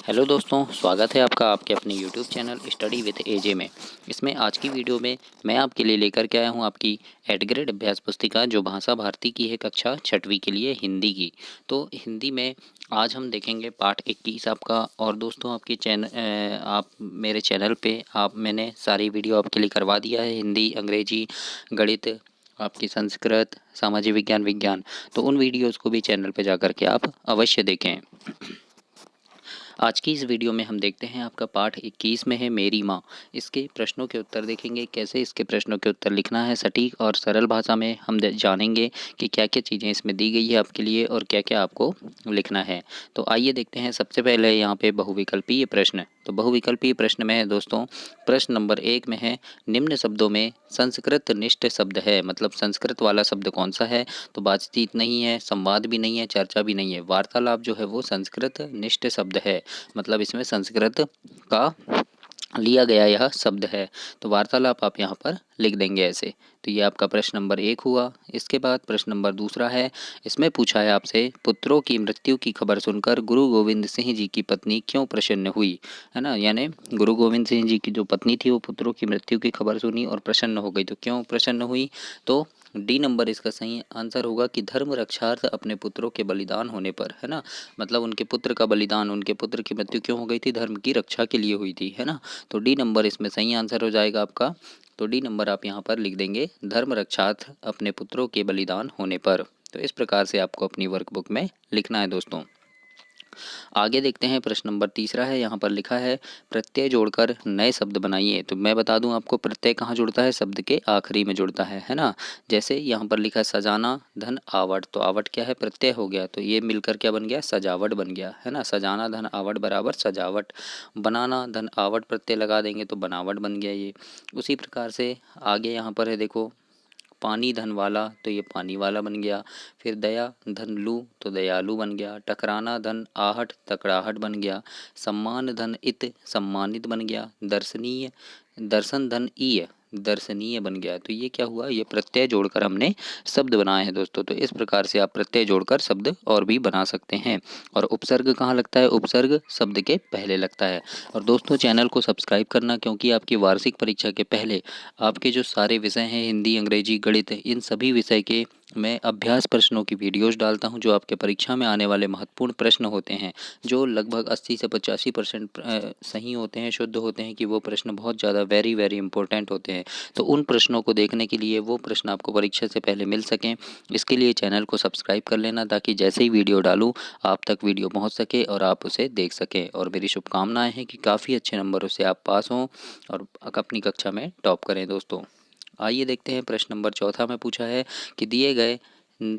Hello दोस्तों, स्वागत है आपका आपके अपने यूट्यूब चैनल स्टडी विद एजे में। इसमें आज की वीडियो में मैं आपके लिए लेकर के आया हूं आपकी 8th ग्रेड अभ्यास पुस्तिका जो भाषा भारती की है, कक्षा 6वीं के लिए हिंदी की। तो हिंदी में आज हम देखेंगे पाठ 21 आपका। और दोस्तों आपके आप मेरे चैनल पे मैंने सारी वीडियो आपके लिए करवा दिया है, हिंदी, अंग्रेजी, गणित, आपकी संस्कृत, सामाजिक विज्ञान, विज्ञान। तो उन वीडियोज़ को भी चैनल पर जा कर के आप अवश्य देखें। आज की इस वीडियो में हम देखते हैं आपका पाठ 21 में है मेरी माँ। इसके प्रश्नों के उत्तर देखेंगे, कैसे इसके प्रश्नों के उत्तर लिखना है सटीक और सरल भाषा में। हम जानेंगे कि क्या क्या चीज़ें इसमें दी गई है आपके लिए और क्या क्या आपको लिखना है। तो आइए देखते हैं। सबसे पहले यहाँ पे बहुविकल्पीय प्रश्न। तो बहुविकल्पीय प्रश्न में है दोस्तों, प्रश्न नंबर 1 में है, निम्न शब्दों में संस्कृत निष्ठ शब्द है। मतलब संस्कृत वाला शब्द कौन सा है? तो बातचीत नहीं है, संवाद भी नहीं है, चर्चा भी नहीं है। वार्तालाप जो है वो संस्कृत निष्ठ शब्द है। मतलब इसमें संस्कृत का लिया गया यह शब्द है। तो वार्तालाप आप यहाँ पर लिख देंगे ऐसे। तो ये आपका प्रश्न नंबर 1 हुआ। इसके बाद प्रश्न नंबर दूसरा है, इसमें पूछा है आपसे, पुत्रों की मृत्यु की खबर सुनकर गुरु गोविंद सिंह जी की पत्नी क्यों प्रसन्न हुई? है ना, यानी गुरु गोविंद सिंह जी की जो पत्नी थी वो पुत्रों की मृत्यु की खबर सुनी और प्रसन्न हो गई। तो क्यों प्रसन्न हुई? तो डी नंबर इसका सही आंसर होगा कि धर्म रक्षार्थ अपने पुत्रों के बलिदान होने पर। है ना, मतलब उनके पुत्र का बलिदान, उनके पुत्र की मृत्यु क्यों हो गई थी? धर्म की रक्षा के लिए हुई थी। है ना, तो डी नंबर इसमें सही आंसर हो जाएगा आपका। तो डी नंबर आप यहाँ पर लिख देंगे, धर्म रक्षार्थ अपने पुत्रों के बलिदान होने पर। तो इस प्रकार से आपको अपनी वर्कबुक में लिखना है दोस्तों। आगे देखते हैं। प्रश्न नंबर तीसरा है, यहाँ पर लिखा है, प्रत्यय जोड़कर नए शब्द बनाइए। तो मैं बता दूं आपको, प्रत्यय कहाँ जुड़ता है? शब्द के आखिरी में जुड़ता है ना। जैसे यहाँ पर लिखा है सजाना धन आवट। तो आवट क्या है? प्रत्यय हो गया। तो ये मिलकर क्या बन गया? सजावट बन गया। है ना, सजाना धन आवट बराबर सजावट। बनाना धन आवट प्रत्यय लगा देंगे तो बनावट बन गया ये। उसी प्रकार से आगे यहाँ पर है, देखो, पानी धन वाला, तो ये पानी वाला बन गया। फिर दया धन लू, तो दयालु बन गया। टकराना धन आहट, तकड़ाहट बन गया। सम्मान धन इत, सम्मानित बन गया। दर्शनीय दर्शन धन ईय, दर्शनीय बन गया। तो ये क्या हुआ? ये प्रत्यय जोड़कर हमने शब्द बनाए हैं दोस्तों। तो इस प्रकार से आप प्रत्यय जोड़कर शब्द और भी बना सकते हैं। और उपसर्ग कहाँ लगता है? उपसर्ग शब्द के पहले लगता है। और दोस्तों चैनल को सब्सक्राइब करना, क्योंकि आपकी वार्षिक परीक्षा के पहले आपके जो सारे विषय हैं, हिंदी, अंग्रेजी, गणित, इन सभी विषय के मैं अभ्यास प्रश्नों की वीडियोस डालता हूं, जो आपके परीक्षा में आने वाले महत्वपूर्ण प्रश्न होते हैं, जो लगभग 80 से 85% सही होते हैं, शुद्ध होते हैं, कि वो प्रश्न बहुत ज़्यादा वेरी वेरी इंपॉर्टेंट होते हैं। तो उन प्रश्नों को देखने के लिए, वो प्रश्न आपको परीक्षा से पहले मिल सकें, इसके लिए चैनल को सब्सक्राइब कर लेना, ताकि जैसे ही वीडियो डालूँ आप तक वीडियो पहुँच सके और आप उसे देख सकें। और मेरी शुभकामनाएँ हैं कि काफ़ी अच्छे नंबरों से आप पास हों और अपनी कक्षा में टॉप करें दोस्तों। आइए देखते हैं। प्रश्न नंबर चौथा में पूछा है कि दिए गए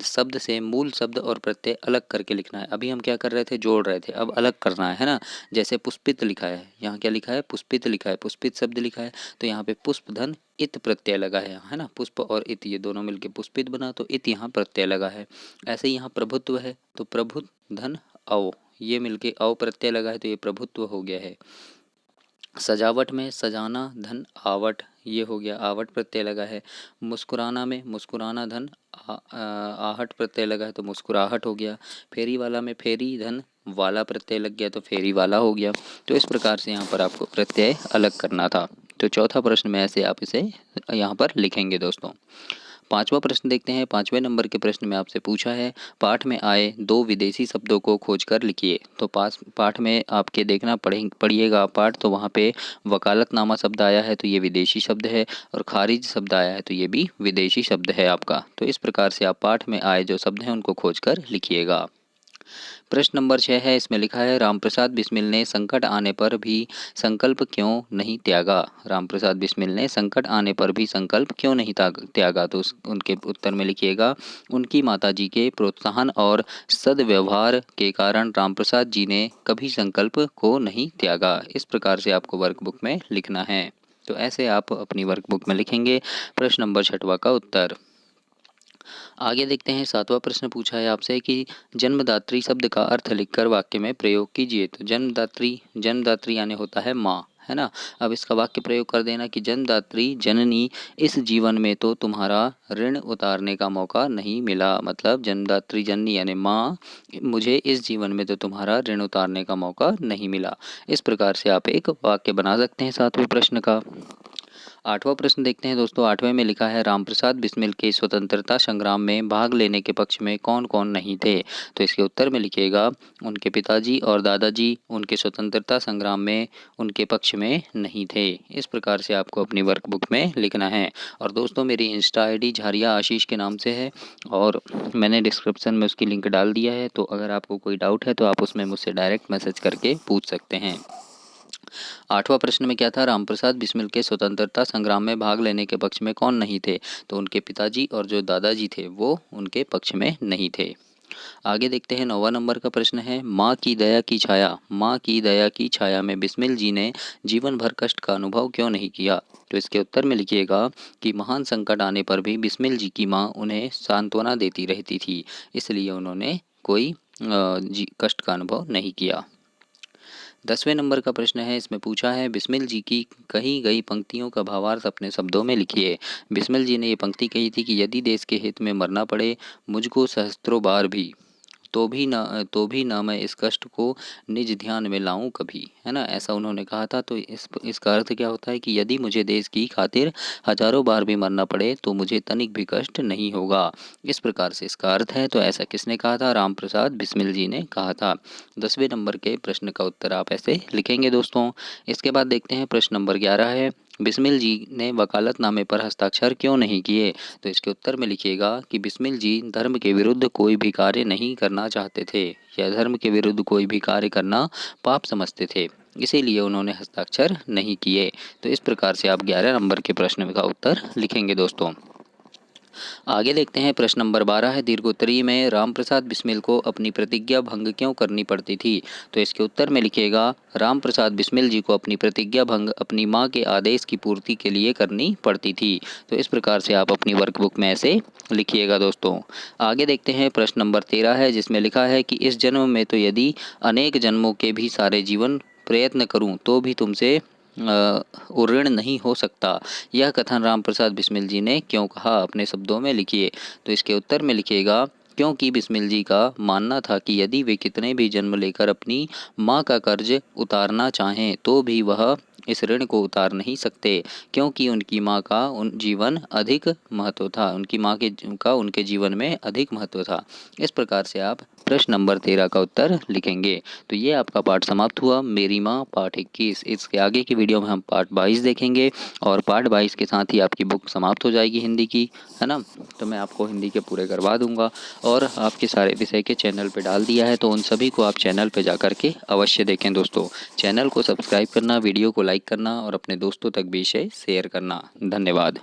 शब्द से मूल शब्द और प्रत्यय अलग करके लिखना है। अभी हम क्या कर रहे थे? जोड़ रहे थे, अब अलग करना है ना। जैसे पुष्पित लिखा है, यहाँ क्या लिखा है? पुष्पित लिखा है, पुष्पित शब्द लिखा है। तो यहाँ पे पुष्प धन इत प्रत्यय लगा है ना। पुष्प और इत ये दोनों मिलके पुष्पित बना, तो इत यहाँ प्रत्यय लगा है। ऐसे ही यहाँ प्रभुत्व है, तो प्रभुत्व धन अव, ये मिलके अव प्रत्यय लगा है, तो ये प्रभुत्व हो गया है। सजावट में सजाना धन आवट, ये हो गया, आवट प्रत्यय लगा है। मुस्कुराना में मुस्कुराना धन आहट प्रत्यय लगा है, तो मुस्कुराहट हो गया। फेरी वाला में फेरी धन वाला प्रत्यय लग गया, तो फेरी वाला हो गया। तो इस प्रकार से यहाँ पर आपको प्रत्यय अलग करना था। तो चौथा प्रश्न में ऐसे आप इसे यहाँ पर लिखेंगे दोस्तों। पांचवा प्रश्न देखते हैं। पांचवें नंबर के प्रश्न में आपसे पूछा है, पाठ में आए दो विदेशी शब्दों को खोजकर लिखिए। तो पाठ में आपके देखना पढ़िएगा पाठ, तो वहाँ पे वकालतनामा शब्द आया है, तो ये विदेशी शब्द है। और खारिज शब्द आया है, तो ये भी विदेशी शब्द है आपका। तो इस प्रकार से आप पाठ में आए जो शब्द हैं उनको खोजकर लिखिएगा। प्रश्न नंबर 6 है, इसमें लिखा है, रामप्रसाद बिस्मिल ने संकट आने पर भी संकल्प क्यों नहीं त्यागा? रामप्रसाद बिस्मिल ने संकट आने पर भी संकल्प क्यों नहीं त्यागा? तो उनके उत्तर में लिखिएगा, उनकी माताजी के प्रोत्साहन और सद्व्यवहार के कारण रामप्रसाद जी ने कभी संकल्प को नहीं त्यागा। इस प्रकार से आपको वर्कबुक में लिखना है। तो ऐसे आप अपनी वर्कबुक में लिखेंगे प्रश्न नंबर 6वां का उत्तर। आगे देखते हैं। 7वां प्रश्न पूछा है आपसे कि जन्मदात्री शब्द का अर्थ लिखकर वाक्य में प्रयोग कीजिए। तो जन्मदात्री, जन्मदात्री यानी होता है माँ, है ना। अब इसका वाक्य प्रयोग कर देना कि जन्मदात्री जननी इस जीवन में तो तुम्हारा ऋण उतारने का मौका नहीं मिला। मतलब जन्मदात्री जननी यानी माँ, मुझे इस जीवन में तो तुम्हारा ऋण उतारने का मौका नहीं मिला। इस प्रकार से आप एक वाक्य बना सकते हैं 7वें प्रश्न का। 8वां प्रश्न देखते हैं दोस्तों। 8वें में लिखा है रामप्रसाद बिस्मिल के स्वतंत्रता संग्राम में भाग लेने के पक्ष में कौन कौन नहीं थे। तो इसके उत्तर में लिखिएगा उनके पिताजी और दादाजी उनके स्वतंत्रता संग्राम में उनके पक्ष में नहीं थे। इस प्रकार से आपको अपनी वर्कबुक में लिखना है। और दोस्तों मेरी इंस्टा आईडी झारिया आशीष के नाम से है और मैंने डिस्क्रिप्शन में उसकी लिंक डाल दिया है। तो अगर आपको कोई डाउट है तो आप उसमें मुझसे डायरेक्ट मैसेज करके पूछ सकते हैं। 8वां प्रश्न में क्या था, रामप्रसाद बिस्मिल के स्वतंत्रता संग्राम में भाग लेने के पक्ष में कौन नहीं थे। तो उनके पिताजी और जो दादाजी थे वो उनके पक्ष में नहीं थे। आगे देखते हैं 9वां नंबर का प्रश्न है माँ की दया की छाया। माँ की दया की छाया में बिस्मिल जी ने जीवन भर कष्ट का अनुभव क्यों नहीं किया। तो इसके उत्तर में लिखिएगा कि महान संकट आने पर भी बिस्मिल जी की माँ उन्हें सांत्वना देती रहती थी, इसलिए उन्होंने कोई कष्ट का अनुभव नहीं किया। 10वें नंबर का प्रश्न है, इसमें पूछा है बिस्मिल जी की कही गई पंक्तियों का भावार्थ अपने शब्दों में लिखिए। बिस्मिल जी ने ये पंक्ति कही थी कि यदि देश के हित में मरना पड़े मुझको सहस्त्रों बार भी, तो भी ना मैं इस कष्ट को निज ध्यान में लाऊं कभी, है ना। ऐसा उन्होंने कहा था। तो इसका अर्थ क्या होता है कि यदि मुझे देश की खातिर हजारों बार भी मरना पड़े तो मुझे तनिक भी कष्ट नहीं होगा। इस प्रकार से इसका अर्थ है। तो ऐसा किसने कहा था, रामप्रसाद बिस्मिल जी ने कहा था। 10वें नंबर के प्रश्न का उत्तर आप ऐसे लिखेंगे दोस्तों। इसके बाद देखते हैं प्रश्न नंबर 11 है बिस्मिल जी ने वकालतनामे पर हस्ताक्षर क्यों नहीं किए। तो इसके उत्तर में लिखिएगा कि बिस्मिल जी धर्म के विरुद्ध कोई भी कार्य नहीं करना चाहते थे या धर्म के विरुद्ध कोई भी कार्य करना पाप समझते थे, इसीलिए उन्होंने हस्ताक्षर नहीं किए। तो इस प्रकार से आप 11 नंबर के प्रश्न का उत्तर लिखेंगे दोस्तों। आगे देखते हैं प्रश्न नंबर 12 है दीर्घोत्तरी में रामप्रसाद बिस्मिल को अपनी प्रतिज्ञा भंग क्यों करनी पड़ती थी। तो इसके उत्तर में लिखिएगा रामप्रसाद बिस्मिल जी को अपनी प्रतिज्ञा भंग अपनी मां के आदेश की पूर्ति के लिए करनी पड़ती थी। तो इस प्रकार से आप अपनी वर्कबुक में ऐसे लिखिएगा दोस्तों। आगे देखते हैं प्रश्न नंबर 13 है जिसमें लिखा है कि इस जन्म में तो यदि अनेक जन्मों के भी सारे जीवन प्रयत्न करूं तो भी तुमसे ऋण नहीं हो सकता। यह कथन रामप्रसाद बिस्मिल जी ने क्यों कहा, अपने शब्दों में लिखिए। तो इसके उत्तर में लिखिएगा क्योंकि बिस्मिल जी का मानना था कि यदि वे कितने भी जन्म लेकर अपनी माँ का कर्ज उतारना चाहें तो भी वह इस ऋण को उतार नहीं सकते, क्योंकि उनकी माँ का जीवन अधिक महत्व था। उनकी माँ का उनके जीवन में अधिक महत्व था। इस प्रकार से आप प्रश्न नंबर 13 का उत्तर लिखेंगे। तो ये आपका पाठ समाप्त हुआ मेरी माँ पाठ 21। इसके आगे की वीडियो में हम पाठ 22 देखेंगे और पाठ 22 के साथ ही आपकी बुक समाप्त हो जाएगी हिंदी की, है ना। तो मैं आपको हिंदी के पूरे करवा दूंगा और आपके सारे विषय के चैनल पे डाल दिया है, तो उन सभी को आप चैनल पे जा कर के अवश्य देखें दोस्तों। चैनल को सब्सक्राइब करना, वीडियो को लाइक करना और अपने दोस्तों तक भी इसे शेयर करना। धन्यवाद।